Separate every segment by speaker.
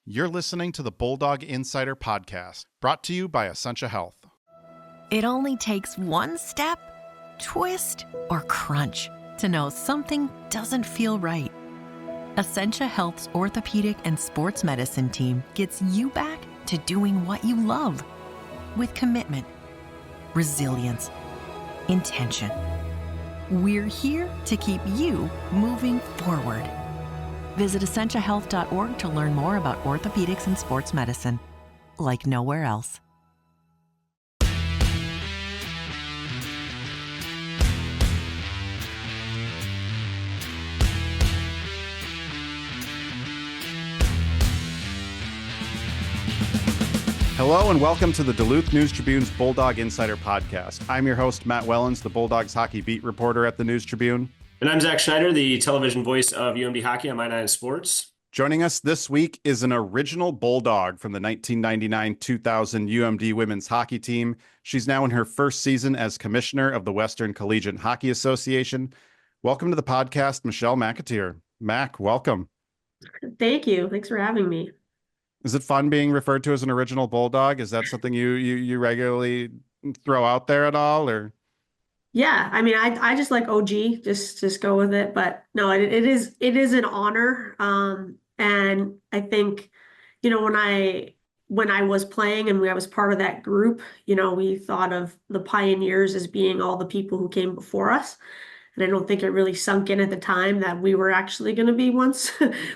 Speaker 1: You're listening to the Bulldog Insider podcast, brought to you by Essentia Health.
Speaker 2: It only takes one step, twist, or crunch to know something doesn't feel right. Essentia Health's orthopedic and sports medicine team gets you back to doing what you love with commitment, resilience, intention. We're here to keep you moving forward. Visit essentiahealth.org to learn more about orthopedics and sports medicine, like nowhere else.
Speaker 1: Hello and welcome to the Duluth News Tribune's Bulldog Insider podcast. I'm your host, Matt Wellens, the Bulldogs hockey beat reporter at the News Tribune.
Speaker 3: And I'm Zach Schneider, the television voice of UMD Hockey on My Nine Sports.
Speaker 1: Joining us this week is an original Bulldog from the 1999-2000 UMD women's hockey team. She's now in her first season as commissioner of the Western Collegiate Hockey Association. Welcome to the podcast, Michelle McAteer. Mac, welcome.
Speaker 4: Thank you. Thanks for having me.
Speaker 1: Is it fun being referred to as an original Bulldog? Is that something you regularly throw out there at all, or?
Speaker 4: Yeah, I mean, I just like OG, just go with it. But no, it is an honor. And I think, when I was playing and I was part of that group, we thought of the pioneers as being all the people who came before us. And I don't think it really sunk in at the time that we were actually going to be once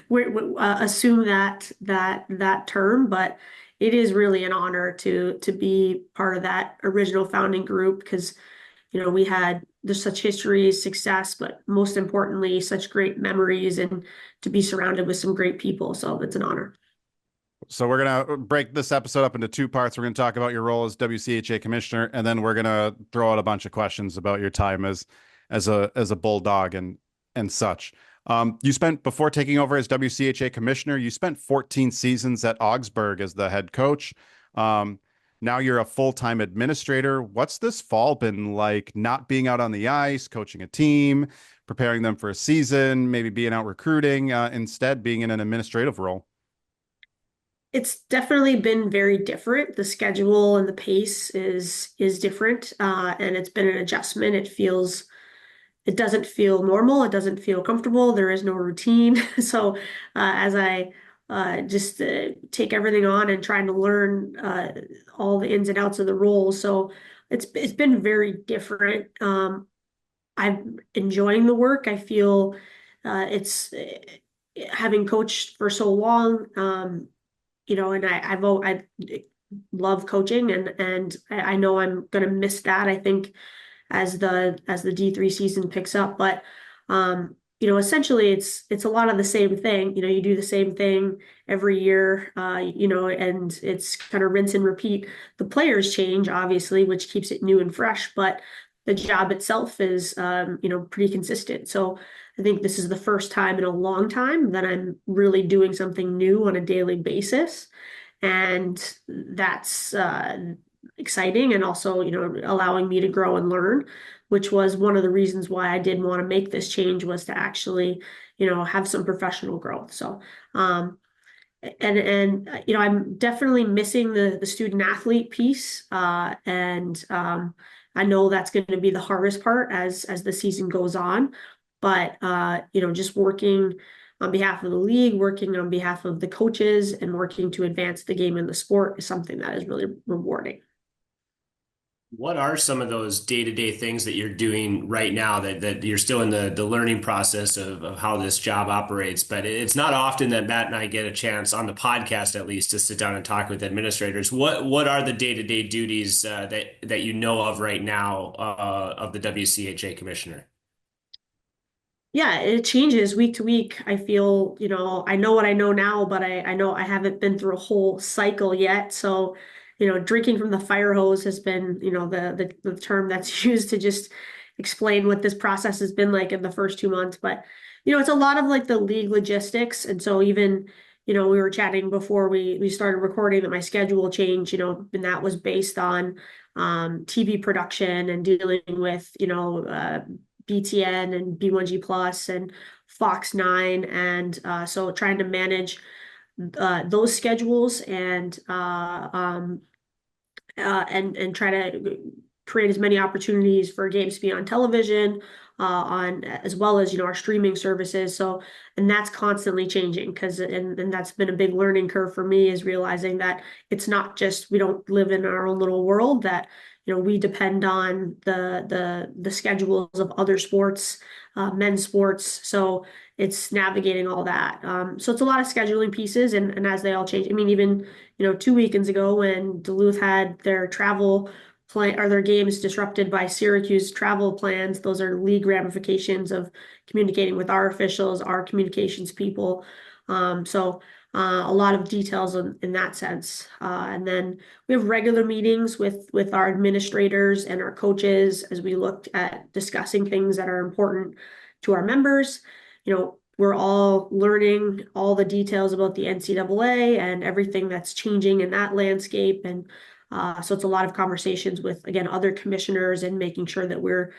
Speaker 4: we assume that term, but it is really an honor to be part of that original founding group because, there's such history, success, but most importantly, such great memories and to be surrounded with some great people. So it's an honor.
Speaker 1: So we're going to break this episode up into two parts. We're going to talk about your role as WCHA commissioner, and then we're going to throw out a bunch of questions about your time as a Bulldog and such. You spent, before taking over as WCHA commissioner, you spent 14 seasons at Augsburg as the head coach. Now you're a full-time administrator. What's this fall been like, not being out on the ice, coaching a team, preparing them for a season, maybe being out recruiting, instead being in an administrative role?
Speaker 4: It's definitely been very different. The schedule and the pace is different, and it's been an adjustment. It doesn't feel normal. It doesn't feel comfortable. There is no routine. So as I just take everything on and trying to learn all the ins and outs of the role. So it's been very different. I'm enjoying the work. I feel it's having coached for so long, and I love coaching and I know I'm going to miss that. I think as the D3 season picks up, but essentially it's a lot of the same thing. You do the same thing every year, and it's kind of rinse and repeat. The players change, obviously, which keeps it new and fresh, but the job itself is, pretty consistent. So I think this is the first time in a long time that I'm really doing something new on a daily basis. And that's exciting and also, allowing me to grow and learn, which was one of the reasons why I did want to make this change, was to actually, have some professional growth. So, I'm definitely missing the student athlete piece. I know that's going to be the hardest part as the season goes on, but, just working on behalf of the league, working on behalf of the coaches and working to advance the game and the sport is something that is really rewarding.
Speaker 3: What are some of those day-to-day things that you're doing right now that you're still in the learning process of how this job operates? But it's not often that Matt and I get a chance on the podcast, at least, to sit down and talk with administrators. What are the day-to-day duties that you know of right now of the WCHA commissioner?
Speaker 4: Yeah, it changes week to week. I feel, I know what I know now, but I know I haven't been through a whole cycle yet. So, drinking from the fire hose has been, the term that's used to just explain what this process has been like in the first 2 months. But, it's a lot of like the league logistics. And so even, we were chatting before we started recording that my schedule changed, and that was based on TV production and dealing with, BTN and B1G Plus and Fox 9. And so trying to manage those schedules and try to create as many opportunities for games to be on television, on as well as, our streaming services. So, and that's constantly changing and that's been a big learning curve for me, is realizing that it's not just, we don't live in our own little world, that, we depend on the schedules of other sports, men's sports. So it's navigating all that. So it's a lot of scheduling pieces, and as they all change, I mean, even, 2 weekends ago when Duluth had their travel plan or their games disrupted by Syracuse travel plans, those are league ramifications of communicating with our officials, our communications people. So a lot of details in that sense. And then we have regular meetings with our administrators and our coaches as we look at discussing things that are important to our members. We're all learning all the details about the NCAA and everything that's changing in that landscape. And so it's a lot of conversations with, again, other commissioners, and making sure that we're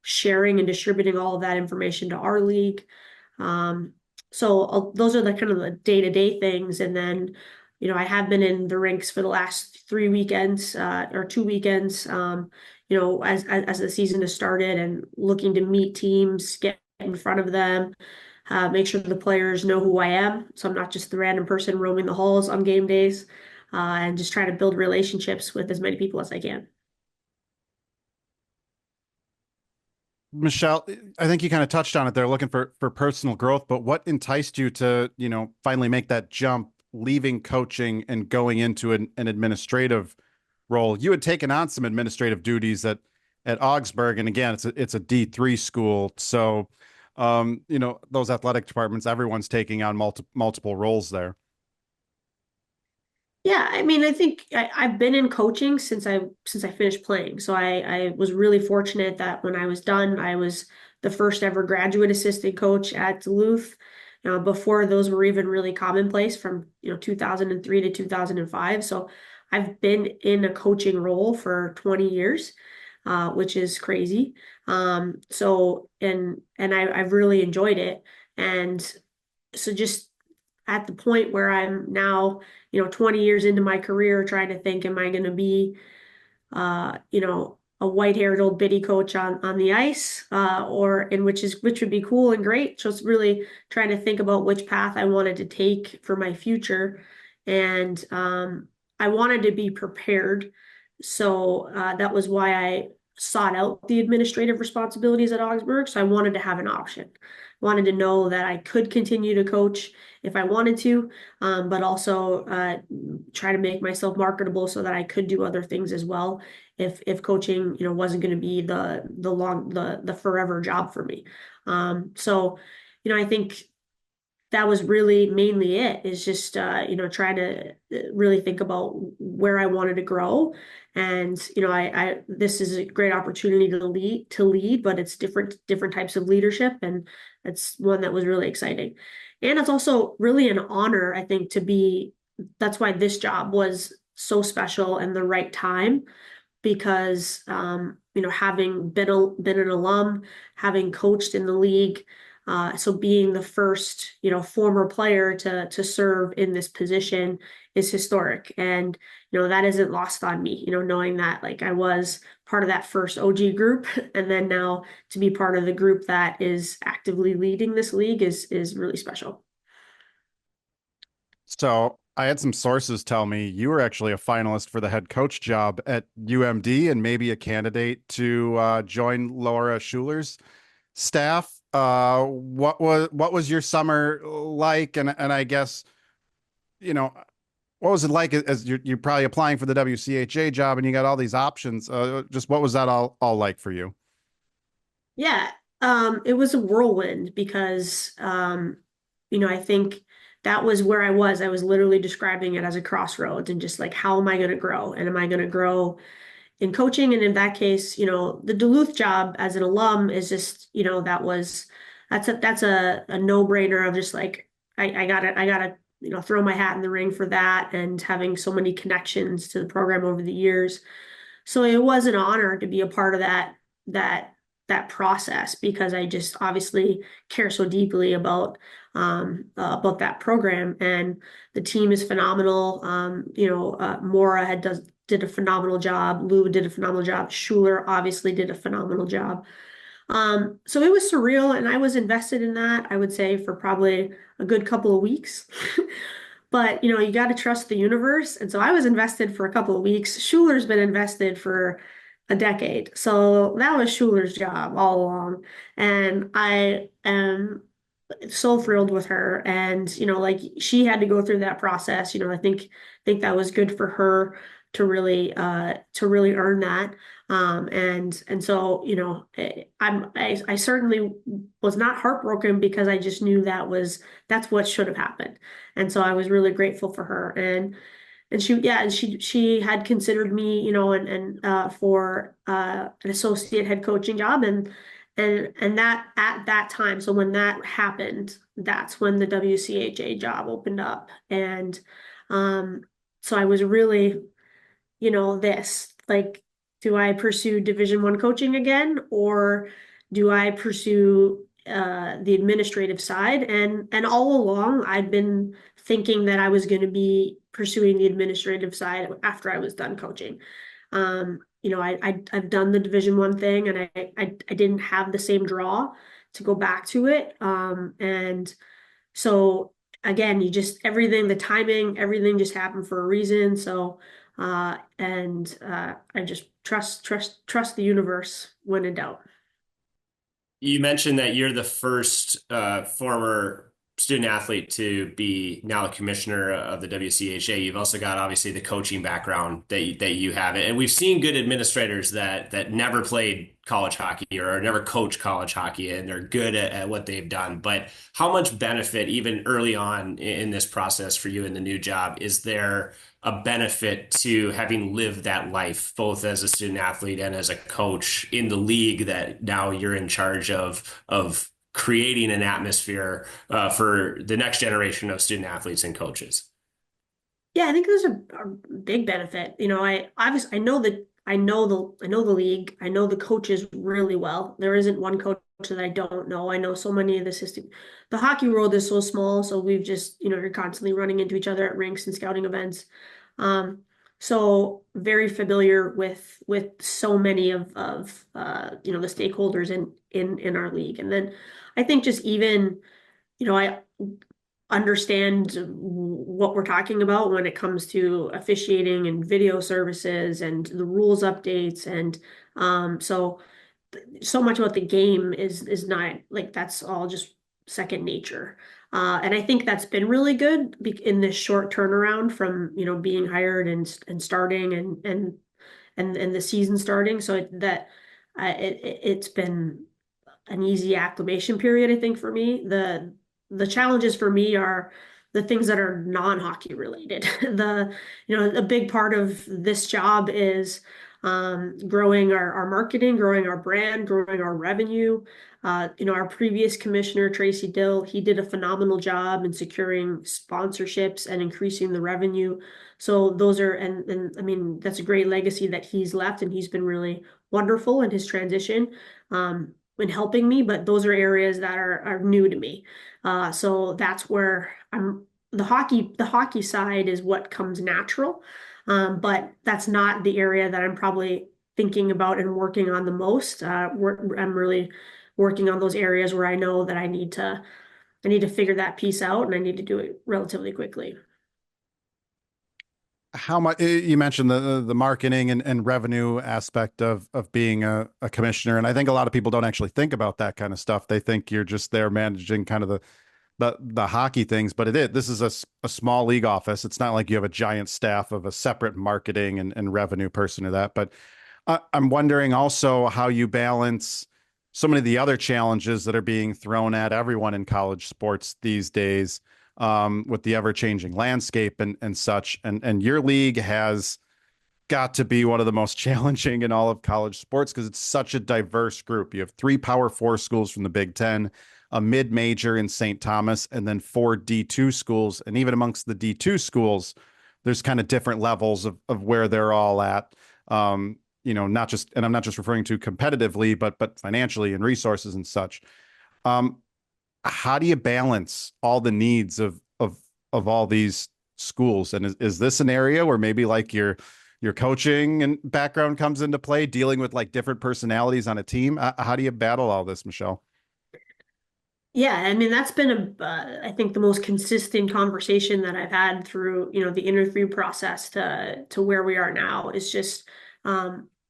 Speaker 4: sharing and distributing all of that information to our league. So those are the kind of the day-to-day things. And then, I have been in the rinks for the last 3 weekends, or 2 weekends, as the season has started, and looking to meet teams, get in front of them, make sure the players know who I am. So I'm not just the random person roaming the halls on game days, and just trying to build relationships with as many people as I can.
Speaker 1: Michelle, I think you kind of touched on it there, looking for personal growth, but what enticed you to, finally make that jump, leaving coaching and going into an administrative role? You had taken on some administrative duties at Augsburg, and again, it's a D3 school. So, those athletic departments, everyone's taking on multiple roles there.
Speaker 4: Yeah, I mean, I think I've been in coaching since I finished playing. So I was really fortunate that when I was done, I was the first ever graduate assistant coach at Duluth. Before those were even really commonplace, from 2003 to 2005. So I've been in a coaching role for 20 years, which is crazy. So I've really enjoyed it. And so just at the point where I'm now, 20 years into my career, trying to think, am I going to be, a white-haired old biddy coach on the ice, which would be cool and great. So it's really trying to think about which path I wanted to take for my future, and I wanted to be prepared. So that was why I sought out the administrative responsibilities at Augsburg. So I wanted to have an option. Wanted to know that I could continue to coach if I wanted to, but also try to make myself marketable so that I could do other things as well if coaching, wasn't going to be the forever job for me. So, I think that was really mainly it, is just, trying to really think about where I wanted to grow. And, this is a great opportunity to lead, but it's different types of leadership. And it's one that was really exciting. And it's also really an honor, I think, that's why this job was so special and the right time, because, having been an alum, having coached in the league, so being the first, former player to serve in this position is historic. And, that isn't lost on me, knowing that, like, I was part of that first OG group, and then now to be part of the group that is actively leading this league is really special.
Speaker 1: So I had some sources tell me you were actually a finalist for the head coach job at UMD, and maybe a candidate to join Laura Schuler's staff. What was your summer like? And I guess, what was it like as you're probably applying for the WCHA job and you got all these options? Just what was that all like for you?
Speaker 4: Yeah, it was a whirlwind because, I think that was where I was. I was literally describing it as a crossroads, and just like, how am I going to grow? And am I going to grow in coaching? And in that case, the Duluth job as an alum is just, that's a no-brainer of just like, I gotta, throw my hat in the ring for that, and having so many connections to the program over the years. So it was an honor to be a part of that process, because I just obviously care so deeply about about that program. And the team is phenomenal. Mora did a phenomenal job. Lou did a phenomenal job. Schuler obviously did a phenomenal job. So it was surreal, and I was invested in that, I would say, for probably a good couple of weeks. But you got to trust the universe. And so I was invested for a couple of weeks. Schuler's been invested for a decade. So that was Schuler's job all along. And I am so thrilled with her. And like she had to go through that process. I think that was good for her to really earn that. And so I certainly was not heartbroken, because I just knew that's what should have happened. And so I was really grateful for her. And she had considered me, for an associate head coaching job, and that at that time, so when that happened, that's when the WCHA job opened up. And so I was really, this, like, do I pursue Division I coaching again, or do I pursue the administrative side? And all along, I've been thinking that I was going to be pursuing the administrative side after I was done coaching. I've done the Division I thing, and I didn't have the same draw to go back to it. And so again, the timing, everything just happened for a reason. So I just trust the universe when in doubt.
Speaker 3: You mentioned that you're the first former student athlete to be now a commissioner of the WCHA. You've also got obviously the coaching background that you have, and we've seen good administrators that never played college hockey or never coached college hockey, and they're good at what they've done. But how much benefit, even early on in this process for you in the new job, is there a benefit to having lived that life, both as a student athlete and as a coach in the league that now you're in charge of creating an atmosphere for the next generation of student athletes and coaches?
Speaker 4: Yeah, I think there's a big benefit. I know that I know the league. I know the coaches really well. There isn't one coach that I don't know. I know so many of the system. The hockey world is so small, so we've just, you're constantly running into each other at rinks and scouting events. So very familiar with so many of the stakeholders in our league. And then I think just even, I understand what we're talking about when it comes to officiating and video services and the rules updates. And so much about the game is not like, that's all just second nature. And I think that's been really good in this short turnaround from, being hired and starting and the season starting. So it's been an easy acclimation period, I think, for me. The challenges for me are the things that are non-hockey related. A big part of this job is growing our marketing, growing our brand, growing our revenue. Our previous commissioner, Tracy Dill, he did a phenomenal job in securing sponsorships and increasing the revenue. So those are, and I mean, that's a great legacy that he's left, and he's been really wonderful in his transition in helping me, but those are areas that are new to me. So that's where the hockey side is what comes natural. But that's not the area that I'm probably thinking about and working on the most. I'm really working on those areas where I know that I need to figure that piece out, and I need to do it relatively quickly.
Speaker 1: How much you mentioned the marketing and revenue aspect of being a commissioner, and I think a lot of people don't actually think about that kind of stuff. They think you're just there managing kind of the hockey things, but this is a small league office. It's not like you have a giant staff of a separate marketing and revenue person or that. But I'm wondering also how you balance so many of the other challenges that are being thrown at everyone in college sports these days, with the ever-changing landscape and such. And your league has got to be one of the most challenging in all of college sports because it's such a diverse group. You have 3 Power 4 schools from the Big Ten, a mid-major in St. Thomas, and then 4 D2 schools. And even amongst the D2 schools, there's kind of different levels of where they're all at. Not just, and I'm not just referring to competitively, but financially and resources and such. how do you balance all the needs of all these schools? And is this an area where maybe like your coaching and background comes into play, dealing with like different personalities on a team? How do you battle all this, Michelle?
Speaker 4: Yeah, I mean that's been I think the most consistent conversation that I've had through, the interview process to where we are now is just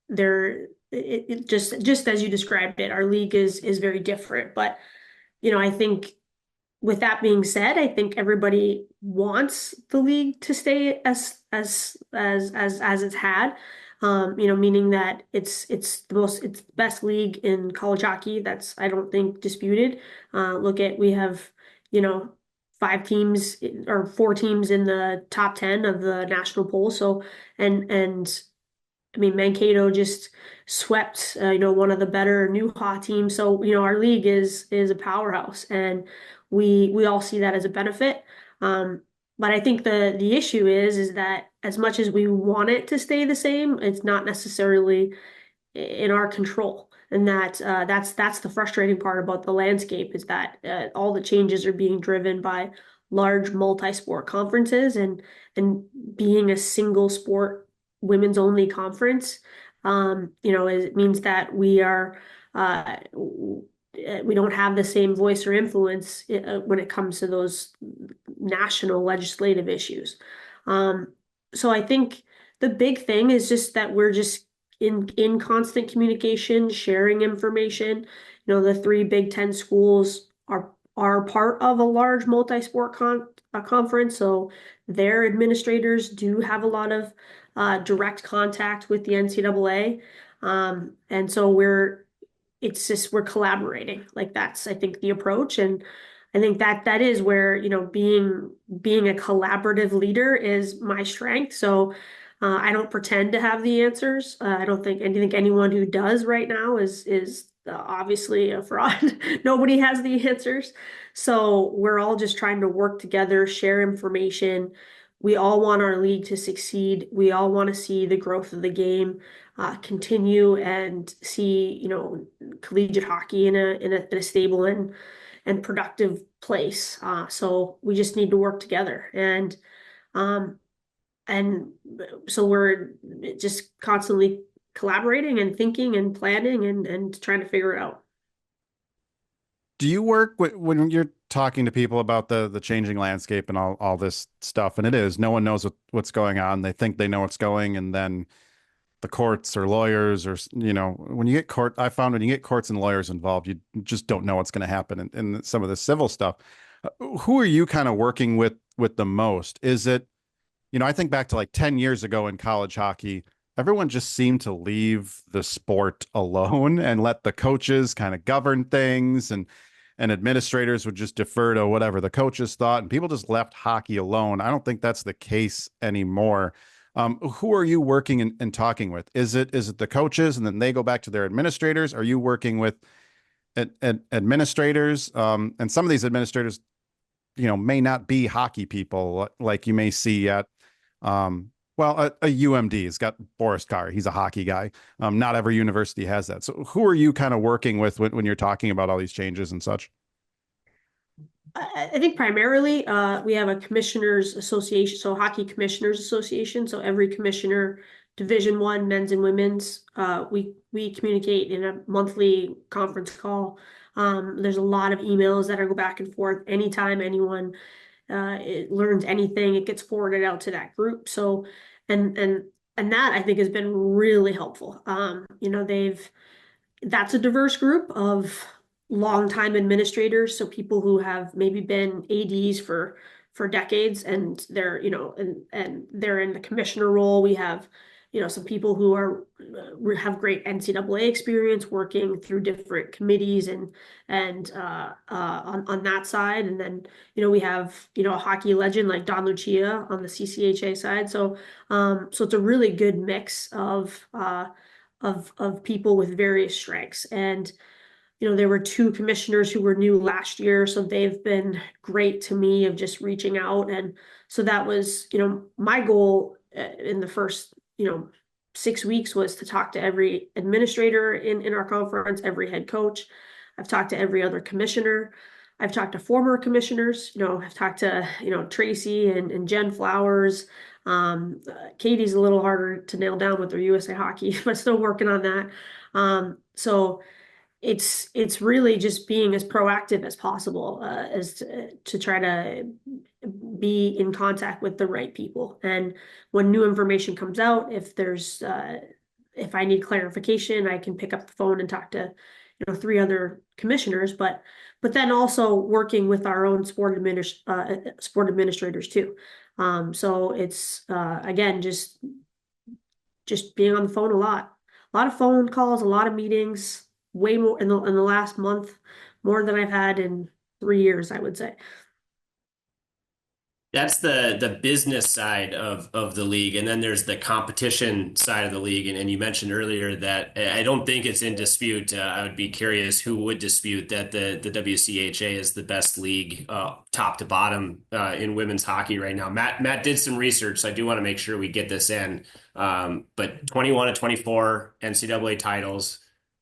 Speaker 4: there it just as you described it, our league is very different. But, I think with that being said, I think everybody wants the league to stay as it's had. Meaning that it's the best league in college hockey. That's, I don't think, disputed. We have, you know, 5 teams or 4 teams in the top 10 of the national poll. So, and I mean, Mankato just swept, one of the better new hot teams. So, our league is a powerhouse, and we all see that as a benefit. But I think the issue is that as much as we want it to stay the same, it's not necessarily in our control. And that's the frustrating part about the landscape, is that all the changes are being driven by large multi-sport conferences, and being a single sport women's only conference, it means that we don't have the same voice or influence when it comes to those national legislative issues. So I think the big thing is just that we're just in constant communication, sharing information. The 3 Big 10 schools are part of a large multi-sport conference, so their administrators do have a lot of direct contact with the NCAA. And so we're collaborating. Like, that's, I think, the approach. And I think that is where, being a collaborative leader is my strength. So I don't pretend to have the answers. I don't think anyone who does right now is obviously a fraud. Nobody has the answers. So we're all just trying to work together, share information. We all want our league to succeed. We all want to see the growth of the game continue, and see, collegiate hockey in a stable and productive place. So we just need to work together, um, and so we're just constantly collaborating and thinking and planning and trying to figure it out.
Speaker 1: Do you work when you're talking to people about the changing landscape and all this stuff? And it is, no one knows what's going on. They think they know what's going, and then the courts or lawyers, or when you get I found when you get courts and lawyers involved, you just don't know what's going to happen in some of the civil stuff. Who are you kind of working with the most? Is it, I think back to like 10 years ago in college hockey, everyone just seemed to leave the sport alone and let the coaches kind of govern things, and administrators would just defer to whatever the coaches thought, and people just left hockey alone. I don't think that's the case anymore. Who are you working and talking with? Is it the coaches, and then they go back to their administrators? Are you working with administrators? And some of these administrators, may not be hockey people, like you may see at, a UMD has got Boris Carr. He's a hockey guy. Not every university has that. So who are you kind of working with when you're talking about all these changes and such?
Speaker 4: I think primarily we have a commissioners association, so hockey commissioners association. So every commissioner, Division 1 men's and women's, we communicate in a monthly conference call. There's a lot of emails that go back and forth. Anytime anyone learns anything, it gets forwarded out to that group. So and that, I think, has been really helpful. That's a diverse group of longtime administrators, so people who have maybe been ADs for decades, and they're, and they're in the commissioner role. We have, some people who have great NCAA experience working through different committees and on that side. And then, we have, a hockey legend like Don Lucia on the CCHA side. So it's a really good mix of people with various strengths. And there were 2 commissioners who were new last year, so they've been great to me, of just reaching out. And so that was, my goal in the first, 6 weeks, was to talk to every administrator in our conference, every head coach. I've talked to every other commissioner. I've talked to former commissioners, I've talked to, Tracy and Jen Flowers. Katie's a little harder to nail down with their USA Hockey, but still working on that. So it's really just being as proactive as possible, as to try to be in contact with the right people. And when new information comes out, if I need clarification, I can pick up the phone and talk to, 3 other commissioners, but then also working with our own sport administrators too. So it's again just being on the phone a lot of phone calls, a lot of meetings, way more in the last month, more than I've had in 3 years, I would say.
Speaker 3: That's the business side of the league, and then there's the competition side of the league. And you mentioned earlier that I don't think it's in dispute. I would be curious who would dispute that the WCHA is the best league, top to bottom, in women's hockey right now. Matt did some research, so I do want to make sure we get this in. But 21 to 24 NCAA titles,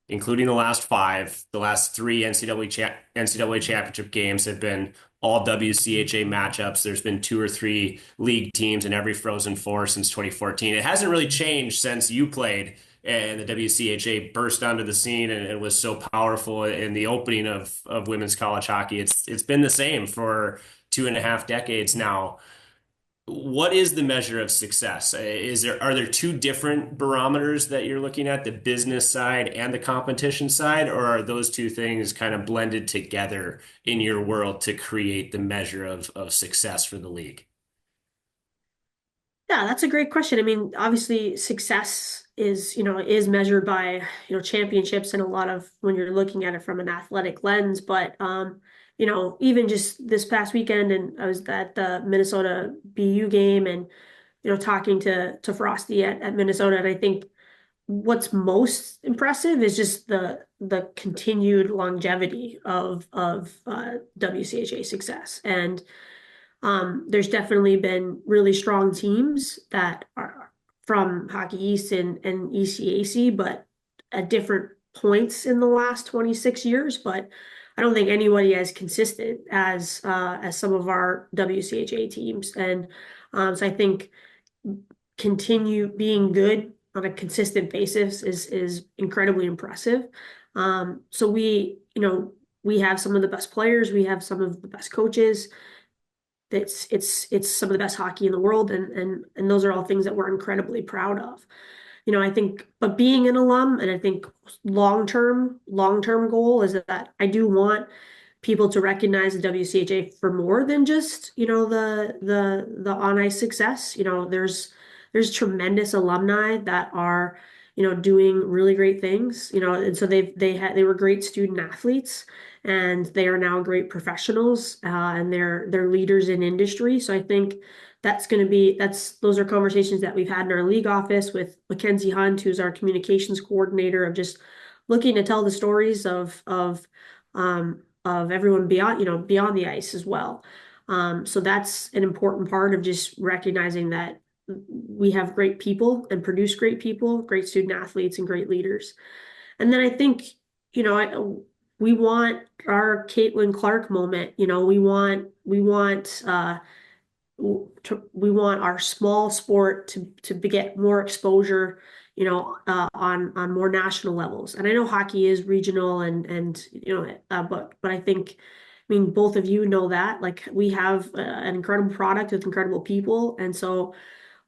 Speaker 3: including the last 5, the last 3 NCAA championship games have been all WCHA matchups. There's been 2 or 3 league teams in every Frozen Four since 2014. It hasn't really changed since you played and the WCHA burst onto the scene and was so powerful in the opening of women's college hockey. It's been the same for 2.5 decades now. What is the measure of success? Are there 2 different barometers that you're looking at, the business side and the competition side, or are those 2 things kind of blended together in your world to create the measure of success for the league?
Speaker 4: Yeah, that's a great question. I mean, obviously success is measured by, championships and a lot of when you're looking at it from an athletic lens, but even just this past weekend, and I was at the Minnesota BU game and, talking to Frosty at Minnesota. And I think what's most impressive is just the continued longevity of WCHA success. And there's definitely been really strong teams that are from Hockey East and ECAC, but at different points in the last 26 years. But I don't think anybody as consistent as some of our WCHA teams. And so I think continue being good on a consistent basis is incredibly impressive. So we have some of the best players, we have some of the best coaches. It's some of the best hockey in the world, and those are all things that we're incredibly proud of. I think, but being an alum, and I think long-term goal is that I do want people to recognize the WCHA for more than just, the on-ice success. There's tremendous alumni that are, doing really great things, and so they were great student athletes, and they are now great professionals, and they're leaders in industry. So I think those are conversations that we've had in our league office with Mackenzie Hunt, who's our communications coordinator, of just looking to tell the stories of everyone beyond the ice as well. So that's an important part of just recognizing that we have great people and produce great people, great student athletes, and great leaders. And then I think, we want our Caitlin Clark moment. We want our small sport to get more exposure, on more national levels. And I know hockey is regional but I think, both of you know that, like, we have an incredible product with incredible people. And so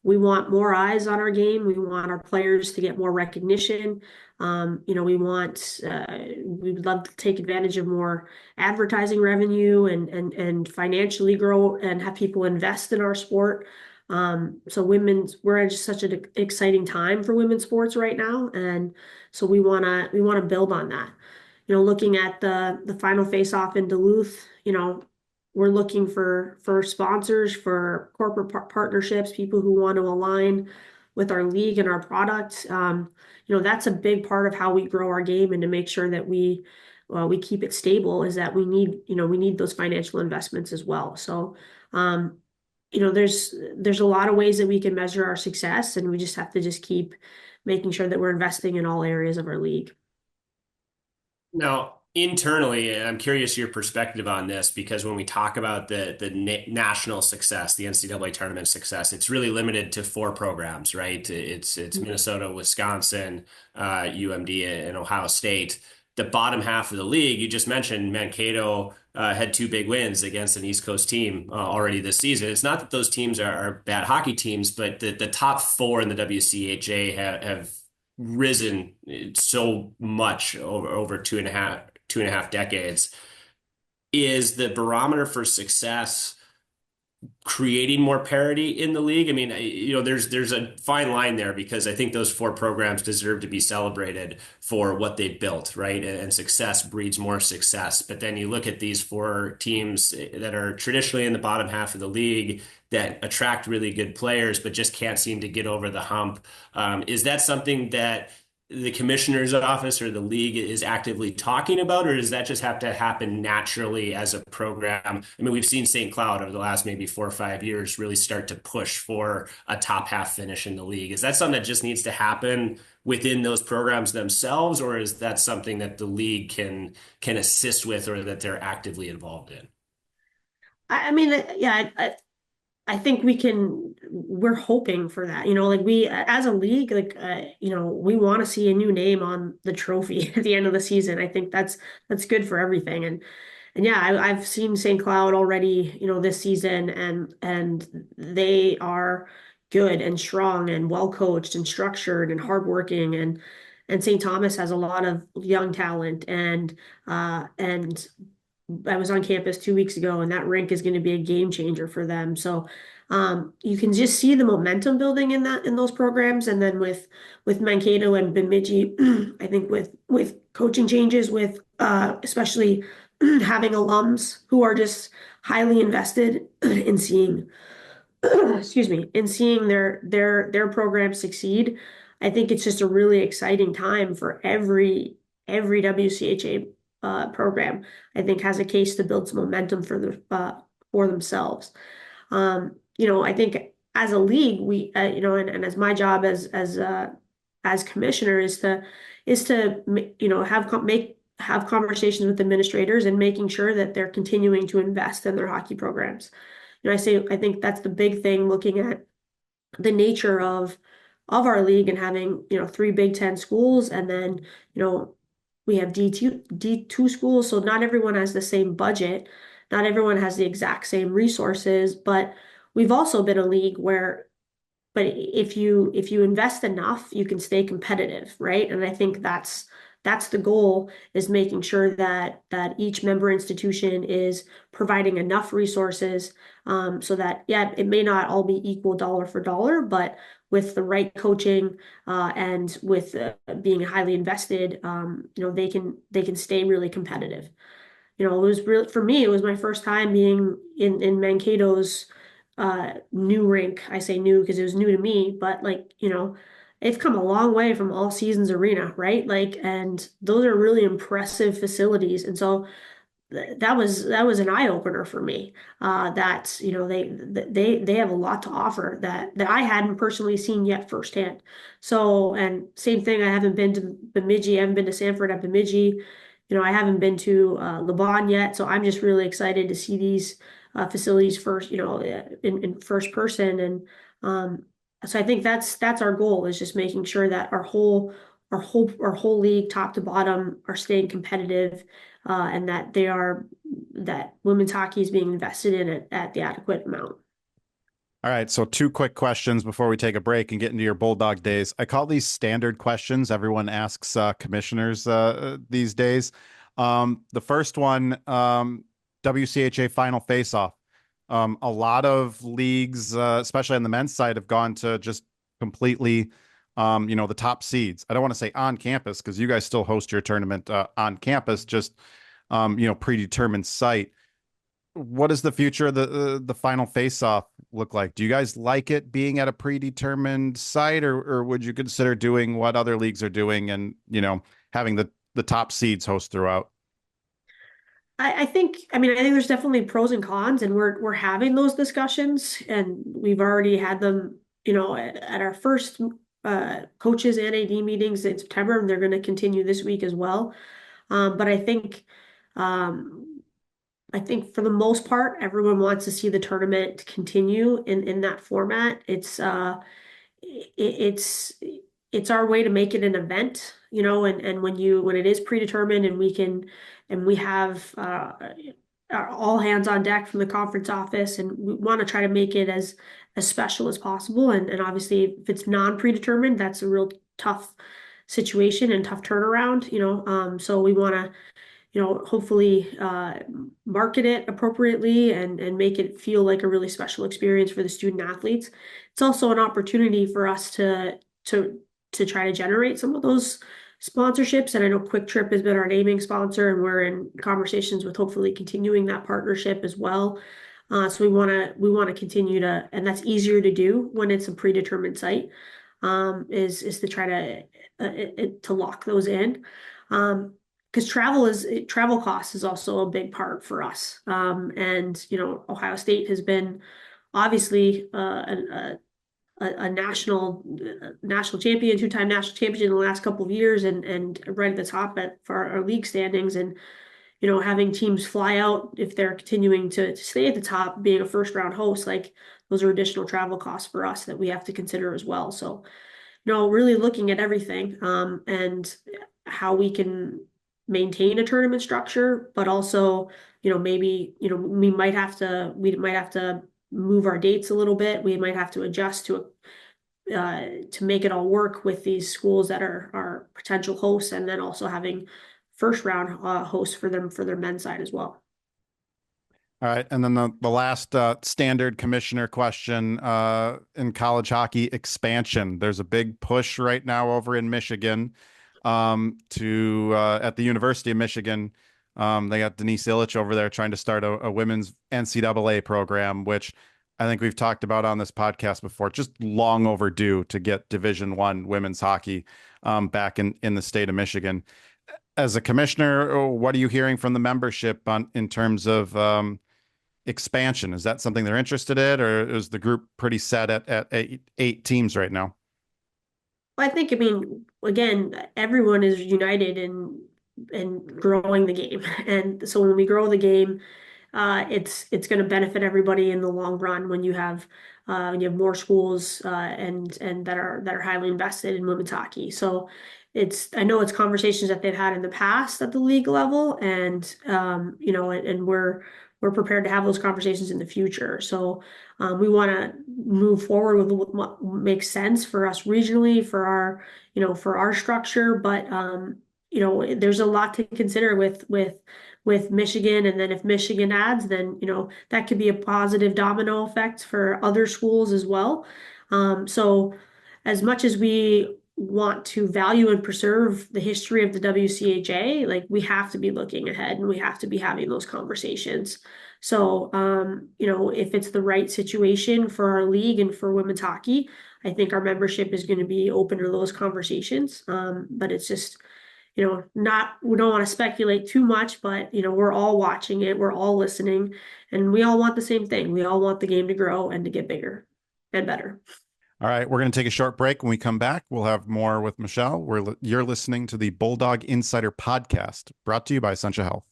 Speaker 4: we want more eyes on our game. We want our players to get more recognition. We would love to take advantage of more advertising revenue and financially grow and have people invest in our sport. So we're at just such an exciting time for women's sports right now. And so we want to build on that. Looking at the final face-off in Duluth, we're looking for sponsors, for corporate partnerships, people who want to align with our league and our product. That's a big part of how we grow our game, and to make sure that we keep it stable, is that we need those financial investments as well. So, there's a lot of ways that we can measure our success, and we just have to keep making sure that we're investing in all areas of our league.
Speaker 3: Now, Internally, and I'm curious your perspective on this, because when we talk about the national success, the NCAA tournament success, it's really limited to four programs, right? It's Minnesota, Wisconsin, UMD, and Ohio State. The bottom half of the league, you just mentioned Mankato had two big wins against an East Coast team already this season. It's not that those teams are bad hockey teams, but the top four in the WCHA have risen so much over two and a half decades. Is the barometer for success creating more parity in the league? I mean, there's a fine line there, because I think those four programs deserve to be celebrated for what they built, right? And success breeds more success. But then you look at these four teams that are traditionally in the bottom half of the league that attract really good players, but just can't seem to get over the hump. Is that something that the commissioner's office or the league is actively talking about, or does that just have to happen naturally as a program? I mean, we've seen St. Cloud over the last maybe 4 or 5 years really start to push for a top half finish in the league. Is that something that just needs to happen within those programs themselves, or is that something that the league can assist with, or that they're actively involved in?
Speaker 4: I mean, yeah, I think we're hoping for that, like we, as a league, like, we want to see a new name on the trophy at the end of the season. I think that's good for everything. And yeah, I've seen St. Cloud already, this season, and they are good and strong and well coached and structured and hardworking, and St. Thomas has a lot of young talent, and I was on campus 2 weeks ago, and that rink is going to be a game changer for them. So you can just see the momentum building in those programs, and then with Mankato and Bemidji, I think with coaching changes, with especially having alums who are just highly invested in seeing, excuse me, in seeing their program succeed. I think it's just a really exciting time for every WCHA program. I think has a case to build some momentum for themselves. I think as a league, we and as my job as commissioner is to have conversations with administrators and making sure that they're continuing to invest in their hockey programs. I think that's the big thing, looking at the nature of our league and having, three Big Ten schools, and then, we have D2 schools, so not everyone has the same budget, not everyone has the exact same resources, but we've also been a league where, but if you invest enough, you can stay competitive, right? And I think that's the goal, is making sure that each member institution is providing enough resources, so that, yeah, it may not all be equal dollar for dollar, but with the right coaching, and with being highly invested, they can stay really competitive. It was real for me. It was my first time being in Mankato's new rink. I say new because it was new to me, but it's come a long way from All Seasons Arena, right? And those are really impressive facilities. And so that was an eye opener for me. That they have a lot to offer that I hadn't personally seen yet firsthand. So, and same thing, I haven't been to Bemidji, I haven't been to Sanford at Bemidji. I haven't been to Laban yet. So I'm just really excited to see these facilities first, in first person. And so I think that's our goal, is just making sure that our whole league, top to bottom, are staying competitive, and that women's hockey is being invested in at the adequate amount.
Speaker 1: All right, so two quick questions before we take a break and get into your Bulldog days. I call these standard questions everyone asks commissioners these days. The first one, WCHA final faceoff. A lot of leagues, especially on the men's side, have gone to just completely, the top seeds. I don't want to say on campus, because you guys still host your tournament on campus, just, predetermined site. What does the future of the final face-off look like? Do you guys like it being at a predetermined site, or would you consider doing what other leagues are doing and, having the top seeds host throughout?
Speaker 4: I think there's definitely pros and cons, and we're having those discussions, and we've already had them, at our first coaches and AD meetings in September, and they're going to continue this week as well. But I think for the most part, everyone wants to see the tournament continue in that format. It's it's our way to make it an event, and when it is predetermined and we have all hands on deck from the conference office, and we want to try to make it as special as possible. And obviously, if it's non-predetermined, that's a real tough situation and tough turnaround, so we want to hopefully market it appropriately and make it feel like a really special experience for the student athletes. It's also an opportunity for us to try to generate some of those sponsorships. And I know Quick Trip has been our naming sponsor, and we're in conversations with hopefully continuing that partnership as well. So we want to continue to, and that's easier to do when it's a predetermined site, is to try to lock those in. Because travel costs is also a big part for us. And Ohio State has been obviously a national champion, two-time national champion in the last couple of years, and right at the top for our league standings. And having teams fly out if they're continuing to stay at the top, being a first round host, like those are additional travel costs for us that we have to consider as well. So really looking at everything, and how we can maintain a tournament structure, but also, maybe, we might have to move our dates a little bit. We might have to adjust to make it all work with these schools that are potential hosts, and then also having first round hosts for their men's side as well.
Speaker 1: All right. And then the last standard commissioner question, in college hockey expansion. There's a big push right now over in Michigan, to at the University of Michigan. They got Denise Illich over there trying to start a women's NCAA program, which I think we've talked about on this podcast before, just long overdue to get Division I women's hockey back in the state of Michigan. As a commissioner, what are you hearing from the membership in terms of expansion? Is that something they're interested in, or is the group pretty set at 8 teams right now?
Speaker 4: Well, I mean, again, everyone is united in growing the game. And so when we grow the game, it's going to benefit everybody in the long run when you have more schools and that are highly invested in women's hockey. So I know it's conversations that they've had in the past at the league level, and and we're prepared to have those conversations in the future. So we want to move forward with what makes sense for us regionally, for our structure. But there's a lot to consider with Michigan, and then if Michigan adds, then that could be a positive domino effect for other schools as well. So as much as we want to value and preserve the history of the WCHA, like, we have to be looking ahead, and we have to be having those conversations. So, if it's the right situation for our league and for women's hockey, I think our membership is going to be open to those conversations. But it's just, we don't want to speculate too much, but, we're all watching it, we're all listening, and we all want the same thing. We all want the game to grow and to get bigger and better.
Speaker 1: All right, we're going to take a short break. When we come back, we'll have more with Michelle. You're listening to the Bulldog Insider podcast, brought to you by Essentia Health.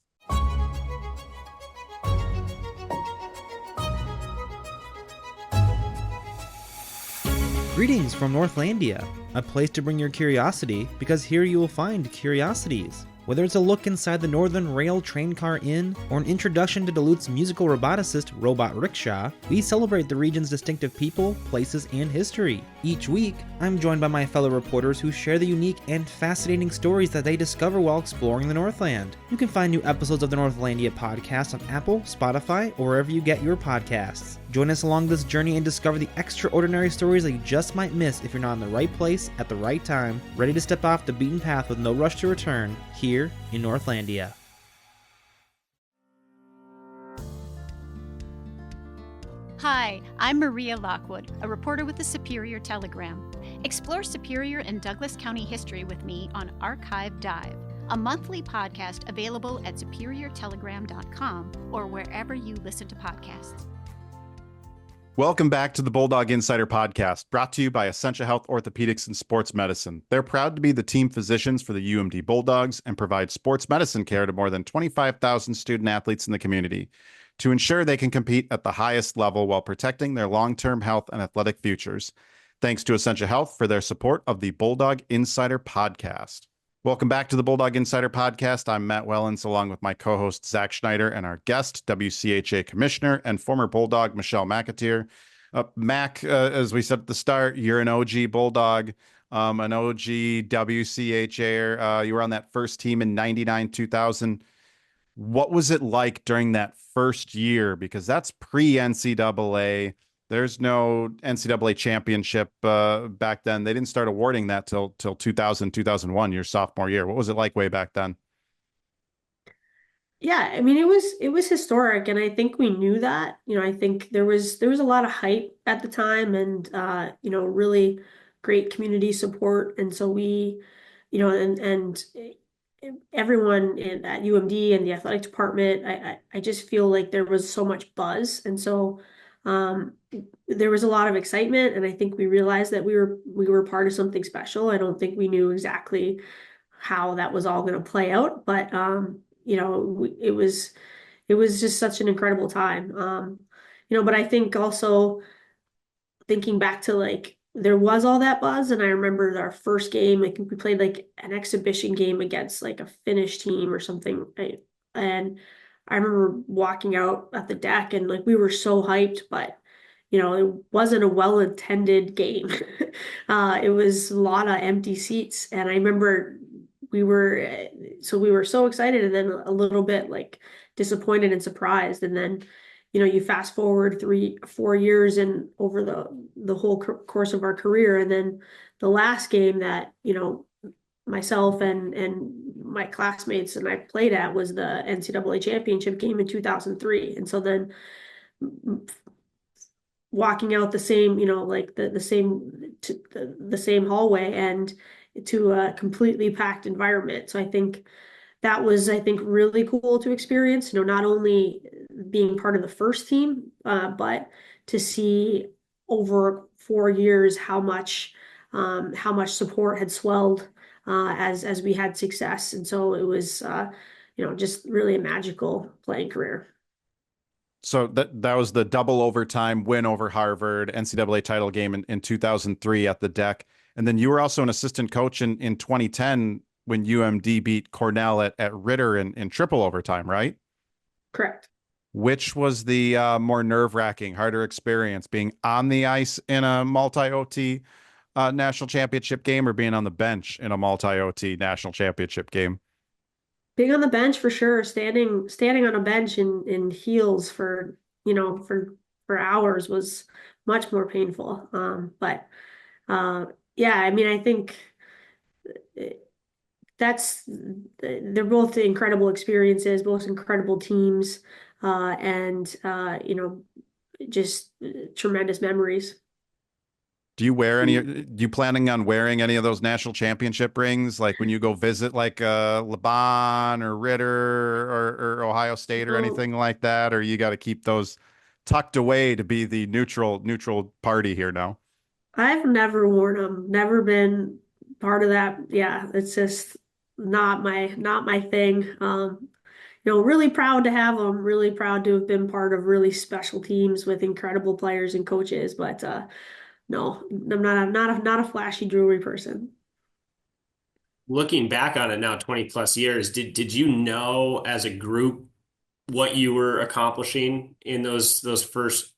Speaker 5: Greetings from Northlandia, a place to bring your curiosity, because here you will find curiosities. Whether it's a look inside the Northern Rail Train Car Inn or an introduction to Duluth's musical roboticist, Robot Rickshaw, we celebrate the region's distinctive people, places, and history. Each week, I'm joined by my fellow reporters who share the unique and fascinating stories that they discover while exploring the Northland. You can find new episodes of the Northlandia podcast on Apple, Spotify, or wherever you get your podcasts. Join us along this journey and discover the extraordinary stories that you just might miss if you're not in the right place at the right time, ready to step off the beaten path with no rush to return, here in Northlandia.
Speaker 6: Hi, I'm Maria Lockwood, a reporter with the Superior Telegram. Explore Superior and Douglas County history with me on Archive Dive, a monthly podcast available at superiortelegram.com or wherever you listen to podcasts.
Speaker 1: Welcome back to the Bulldog Insider podcast, brought to you by Essentia Health Orthopedics and Sports Medicine. They're proud to be the team physicians for the UMD Bulldogs and provide sports medicine care to more than 25,000 student athletes in the community to ensure they can compete at the highest level while protecting their long-term health and athletic futures. Thanks to Essentia Health for their support of the Bulldog Insider podcast. Welcome back to the Bulldog Insider podcast. I'm Matt Wellens, along with my co-host Zach Schneider and our guest, WCHA Commissioner and former Bulldog Michelle McAteer. Mac, as we said at the start, you're an OG Bulldog, an OG WCHA. You were on that first team in 99, 2000. What was it like during that first year? Because that's pre-NCAA. There's no NCAA championship back then. They didn't start awarding that till 2000, 2001, your sophomore year. What was it like way back then?
Speaker 4: Yeah, I mean it was historic, and I think we knew that. I think there was a lot of hype at the time, and really great community support. And so we, and everyone at UMD and the athletic department, I just feel like there was so much buzz, and so there was a lot of excitement, and I think we realized that we were part of something special. I don't think we knew exactly how that was all going to play out, but it was just such an incredible time. But I think also thinking back to like there was all that buzz, and I remember our first game, I think we played like an exhibition game against like a Finnish team or something, and I remember walking out at the deck and like we were so hyped, but it wasn't a well-attended game. It was a lot of empty seats, and I remember we were so excited and then a little bit like disappointed and surprised. And then you fast forward 3-4 years and over the whole course of our career, and then the last game that myself and my classmates and I played at was the NCAA championship game in 2003. And so then walking out the same, like the same hallway and to a completely packed environment. So I think that was, really cool to experience, not only being part of the first team, but to see over 4 years how much support had swelled as we had success. And so it was, just really a magical playing career.
Speaker 1: So that was the double overtime win over Harvard, NCAA title game in 2003 at the deck. And then you were also an assistant coach in 2010 when UMD beat Cornell at Ritter in triple overtime, right?
Speaker 4: Correct.
Speaker 1: Which was the more nerve-wracking, harder experience, being on the ice in a multi-OT national championship game or being on the bench in a multi-OT national championship game?
Speaker 4: Being on the bench for sure, standing on a bench in heels for hours was much more painful. Yeah, I mean, I think they're both incredible experiences, both incredible teams, and just tremendous memories.
Speaker 1: Do you planning on wearing any of those national championship rings? Like when you go visit like Laban or Ritter or Ohio State or anything like that? Or you got to keep those tucked away to be the neutral party here now?
Speaker 4: I've never worn them, never been part of that. Yeah, it's just not my thing. Really proud to have them, really proud to have been part of really special teams with incredible players and coaches, but no, I'm not a flashy jewelry person.
Speaker 3: Looking back on it now, 20 plus years, did you know as a group what you were accomplishing in those first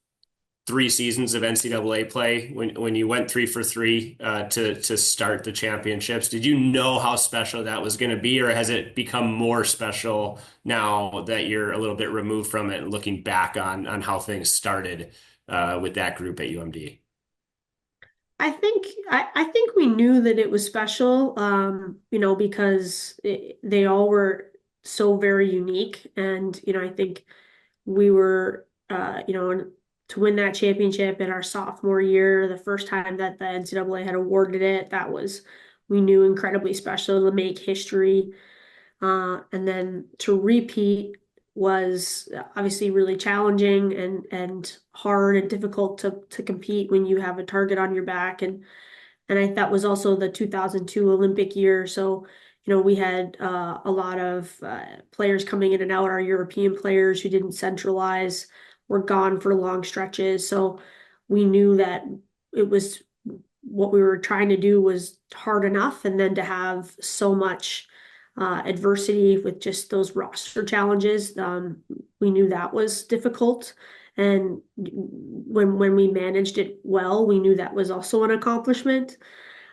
Speaker 3: 3 seasons of NCAA play when you went 3 for 3 to start the championships? Did you know how special that was going to be, or has it become more special now that you're a little bit removed from it and looking back on how things started with that group at UMD?
Speaker 4: I think we knew that it was special, because they all were so very unique, and I think we were, to win that championship in our sophomore year, the first time that the NCAA had awarded it, we knew incredibly special to make history, and then to repeat was obviously really challenging and hard and difficult to compete when you have a target on your back. That was also the 2002 Olympic year. So, we had a lot of players coming in and out. Our European players who didn't centralize were gone for long stretches. So we knew that it was what we were trying to do was hard enough. And then to have so much adversity with just those roster challenges, we knew that was difficult. And when we managed it well, we knew that was also an accomplishment.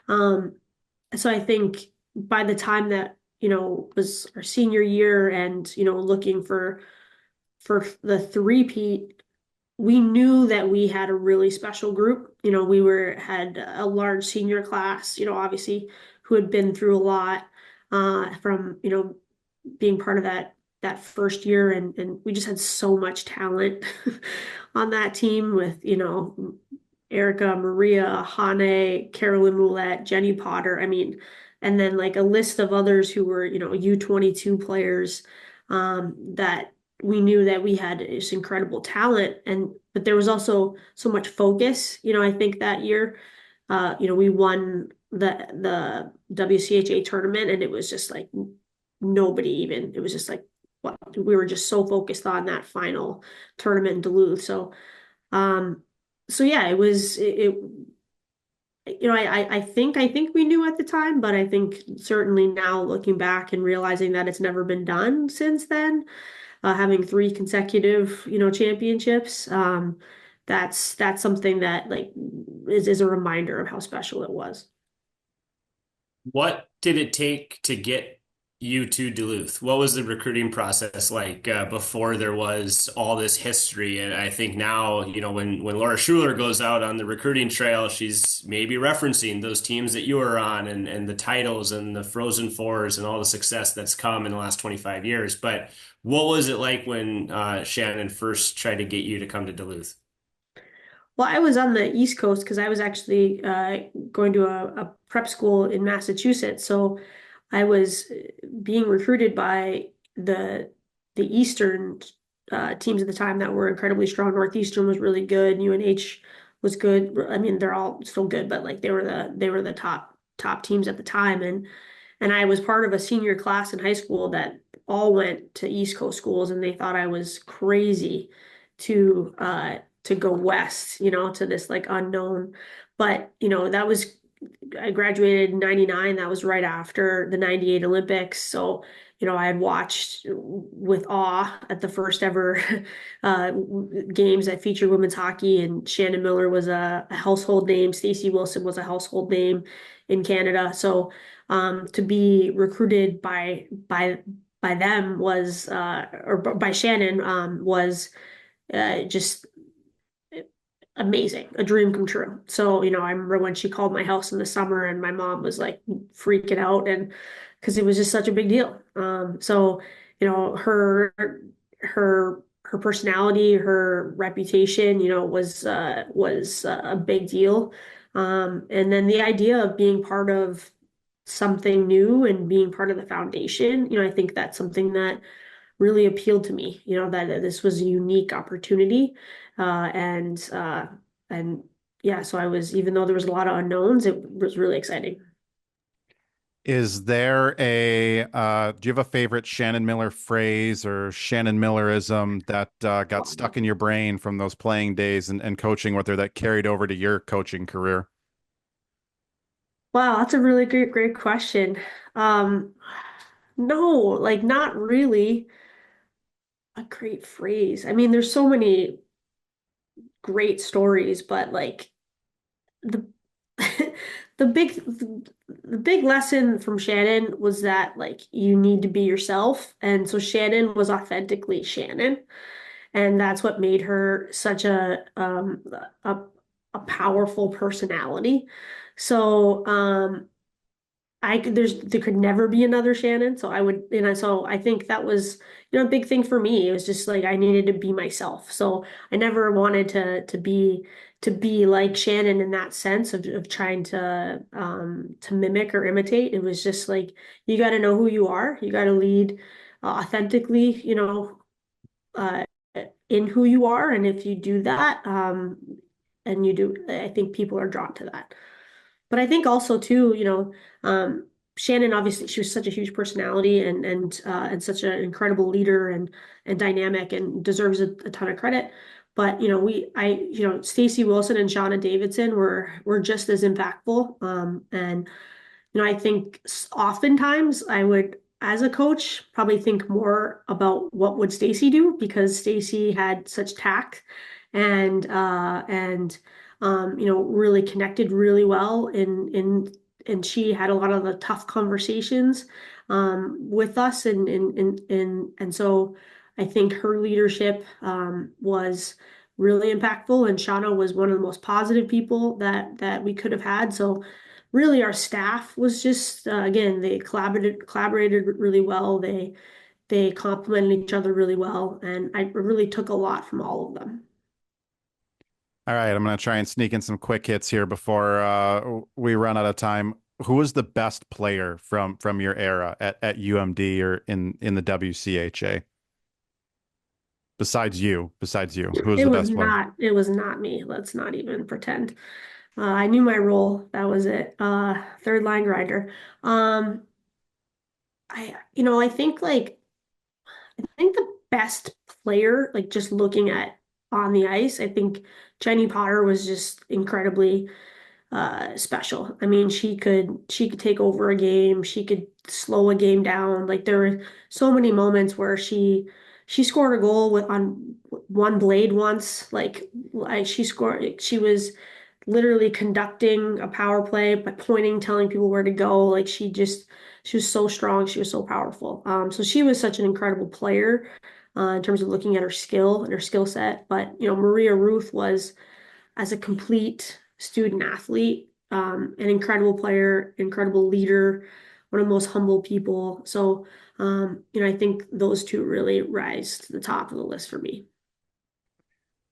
Speaker 4: So I think by the time that, was our senior year and, looking for the three-peat, we knew that we had a really special group. Had a large senior class, obviously who had been through a lot from, being part of that first year, and we just had so much talent on that team with, Erica, Maria, Hane, Carolyn Roulette, Jenny Potter. I mean, and then like a list of others who were, U22 players that we knew that we had this incredible talent. But there was also so much focus. I think that year, we won the WCHA tournament, and it was just like nobody even, it was just like what we were just so focused on that final tournament in Duluth. So yeah, I think we knew at the time, but I think certainly now looking back and realizing that it's never been done since then, having three consecutive, championships, that's something that like is a reminder of how special it was.
Speaker 3: What did it take to get you to Duluth? What was the recruiting process like before there was all this history? And I think now, when Laura Schuler goes out on the recruiting trail, she's maybe referencing those teams that you were on and the titles and the Frozen Fours and all the success that's come in the last 25 years. But what was it like when Shannon first tried to get you to come to Duluth?
Speaker 4: Well, I was on the East Coast because I was actually going to a prep school in Massachusetts. So I was being recruited by the Eastern teams at the time that were incredibly strong. Northeastern was really good. UNH was good. I mean, they're all still good, but like they were the top teams at the time. And I was part of a senior class in high school that all went to East Coast schools, and they thought I was crazy to go west, to this like unknown. But that was, I graduated in 99. That was right after the 98 Olympics. So, I had watched with awe at the first ever games that featured women's hockey, and Shannon Miller was a household name. Stacey Wilson was a household name in Canada. So to be recruited by them was or by Shannon was just amazing, a dream come true. So, I remember when she called my house in the summer and my mom was like freaking out, and because it was just such a big deal. So, her personality, her reputation, was a big deal. And then the idea of being part of something new and being part of the foundation, I think that's something that really appealed to me, that this was a unique opportunity. And yeah, so I was, even though there was a lot of unknowns, it was really exciting.
Speaker 1: Is there do you have a favorite Shannon Miller phrase or Shannon Millerism that got stuck in your brain from those playing days and coaching with her that carried over to your coaching career?
Speaker 4: Wow, that's a really great question. No, like not really a great phrase. I mean, there's so many great stories, but like the the big lesson from Shannon was that like you need to be yourself. And so Shannon was authentically Shannon. And that's what made her such a powerful personality. So there could never be another Shannon. So so I think that was, a big thing for me. It was just like I needed to be myself. So I never wanted to be like Shannon in that sense of trying to mimic or imitate. It was just like you got to know who you are. You got to lead authentically, uh, in who you are. And if you do that, and you do, I think people are drawn to that. But I think also too, Shannon, obviously she was such a huge personality and such an incredible leader and dynamic and deserves a ton of credit. But Stacy Wilson and Shauna Davidson were just as impactful. And I think oftentimes I would, as a coach, probably think more about what would Stacy do, because Stacy had such tact and really connected really well and she had a lot of the tough conversations with us and so I think her leadership was really impactful, and Shauna was one of the most positive people that we could have had. So really our staff was just again, they collaborated really well. They complemented each other really well, and I really took a lot from all of them.
Speaker 1: All right, I'm going to try and sneak in some quick hits here before we run out of time. Who was the best player from your era at UMD or in the WCHA? Besides you, who was
Speaker 4: It
Speaker 1: the
Speaker 4: was
Speaker 1: best player?
Speaker 4: not, it was not me. Let's not even pretend. I knew my role. That was it. Third line grinder. Um, I think the best player, like just looking at on the ice, I think Jenny Potter was just incredibly special. I mean, she could take over a game, she could slow a game down. Like there were so many moments where she scored a goal on one blade once. She was literally conducting a power play, but pointing, telling people where to go. Like she was so strong, she was so powerful. So she was such an incredible player in terms of looking at her skill and her skill set. But Maria Ruth was, as a complete student athlete, an incredible player, incredible leader, one of the most humble people. So, I think those two really rise to the top of the list for me.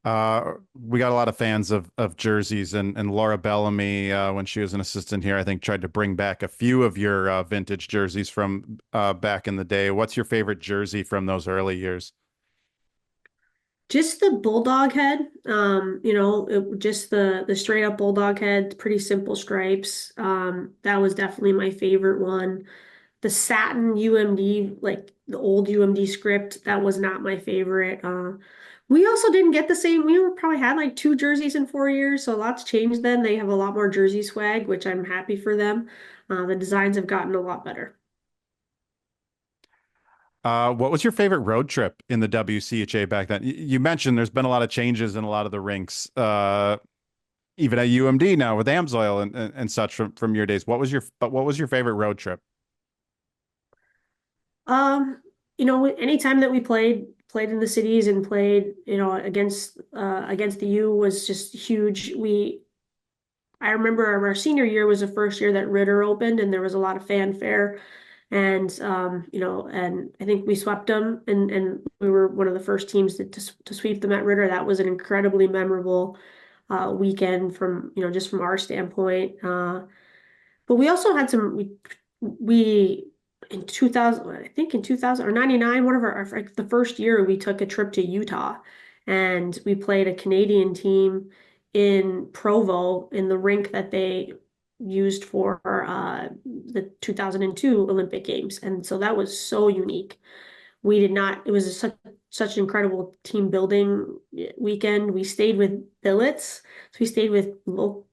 Speaker 1: We got a lot of fans of jerseys, and Laura Bellamy, when she was an assistant here, I think tried to bring back a few of your vintage jerseys from back in the day. What's your favorite jersey from those early years?
Speaker 4: Just the bulldog head, just the straight up bulldog head, pretty simple stripes. That was definitely my favorite one. The satin UMD, like the old UMD script, that was not my favorite. We also didn't get the same. We were probably had like two jerseys in 4 years, so lots changed then. They have a lot more jersey swag, which I'm happy for them. The designs have gotten a lot better.
Speaker 1: What was your favorite road trip in the WCHA back then? You mentioned there's been a lot of changes in a lot of the rinks, even at UMD now with Amsoil and such from your days. What was your favorite road trip?
Speaker 4: Anytime that we played in the cities and played, against the U was just huge. I remember our senior year was the first year that Ritter opened, and there was a lot of fanfare. And I think we swept them, and we were one of the first teams to sweep them at Ritter. That was an incredibly memorable weekend from, just from our standpoint. But we also had we in 2000, I think in 2000 or 99, one of like the first year we took a trip to Utah, and we played a Canadian team in Provo in the rink that they used for the 2002 Olympic Games. And so that was so unique. We did not, it was such an incredible team building weekend. We stayed with billets. So we stayed with local,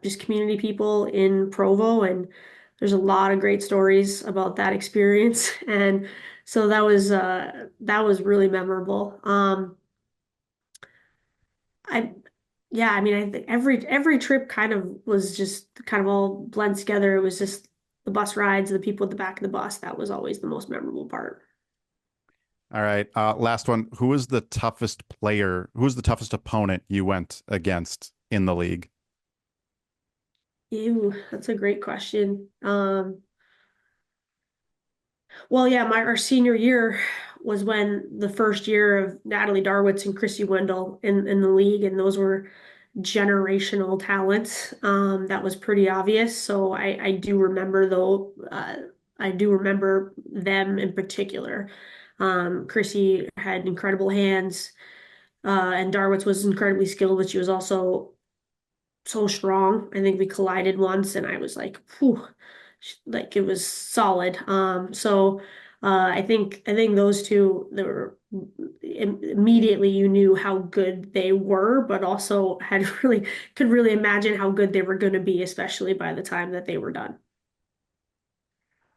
Speaker 4: just community people in Provo, and there's a lot of great stories about that experience. And so that was really memorable. I Yeah, I mean, I think every trip kind of was just kind of all blend together. It was just the bus rides, the people at the back of the bus. That was always the most memorable part.
Speaker 1: All right. Last one. Who was the toughest player? Who was the toughest opponent you went against in the league?
Speaker 4: Ew, that's a great question. Well, yeah, our senior year was when the first year of Natalie Darwitz and Chrissy Wendell in the league, and those were generational talents. That was pretty obvious. So I do remember though, I do remember them in particular. Chrissy had incredible hands, and Darwitz was incredibly skilled, but she was also so strong. I think we collided once, and I was like, whew, like it was solid. I think those two, they were immediately you knew how good they were, but also could really imagine how good they were going to be, especially by the time that they were done.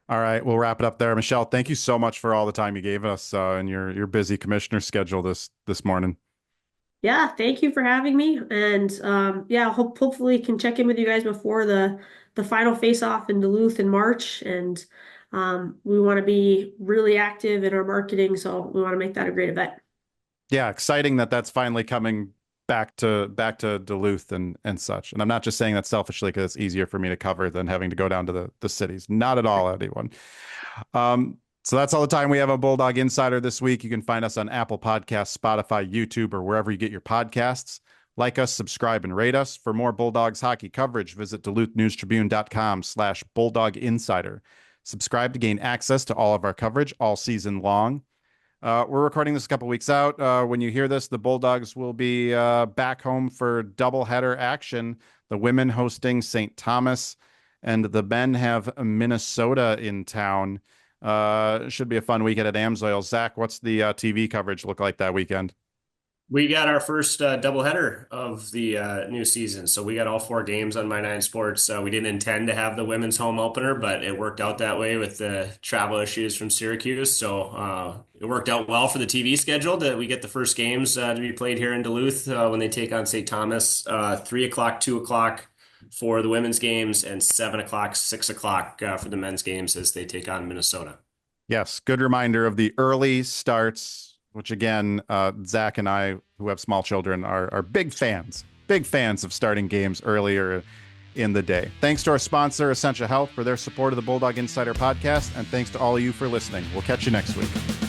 Speaker 1: All right, we'll wrap it up there. Michelle, thank you so much for all the time you gave us in your busy commissioner schedule this morning.
Speaker 4: Yeah, thank you for having me. And yeah, hopefully can check in with you guys before the final face-off in Duluth in March. And we want to be really active in our marketing, so we want to make that a great event.
Speaker 1: Yeah, exciting that's finally coming back to Duluth and such. And I'm not just saying that selfishly because it's easier for me to cover than having to go down to the cities. Not at all, anyone. So that's all the time we have on Bulldog Insider this week. You can find us on Apple Podcasts, Spotify, YouTube, or wherever you get your podcasts. Like us, subscribe, and rate us. For more Bulldogs hockey coverage, visit DuluthNewsTribune.com/Bulldog Insider. Subscribe to gain access to all of our coverage all season long. We're recording this a couple weeks out. When you hear this, the Bulldogs will be back home for doubleheader action. The women hosting St. Thomas, and the men have Minnesota in town. Should be a fun weekend at Amsoil. Zach, what's the TV coverage look like that weekend?
Speaker 3: We got our first doubleheader of the new season. So we got all 4 games on My Nine Sports. We didn't intend to have the women's home opener, but it worked out that way with the travel issues from Syracuse. So it worked out well for the TV schedule that we get the first games to be played here in Duluth when they take on St. Thomas, 3 o'clock, 2 o'clock for the women's games, and 7 o'clock, 6 o'clock for the men's games as they take on Minnesota.
Speaker 1: Yes, good reminder of the early starts, which again, Zach and I, who have small children, are big fans of starting games earlier in the day. Thanks to our sponsor, Essentia Health, for their support of the Bulldog Insider podcast, and thanks to all of you for listening. We'll catch you next week.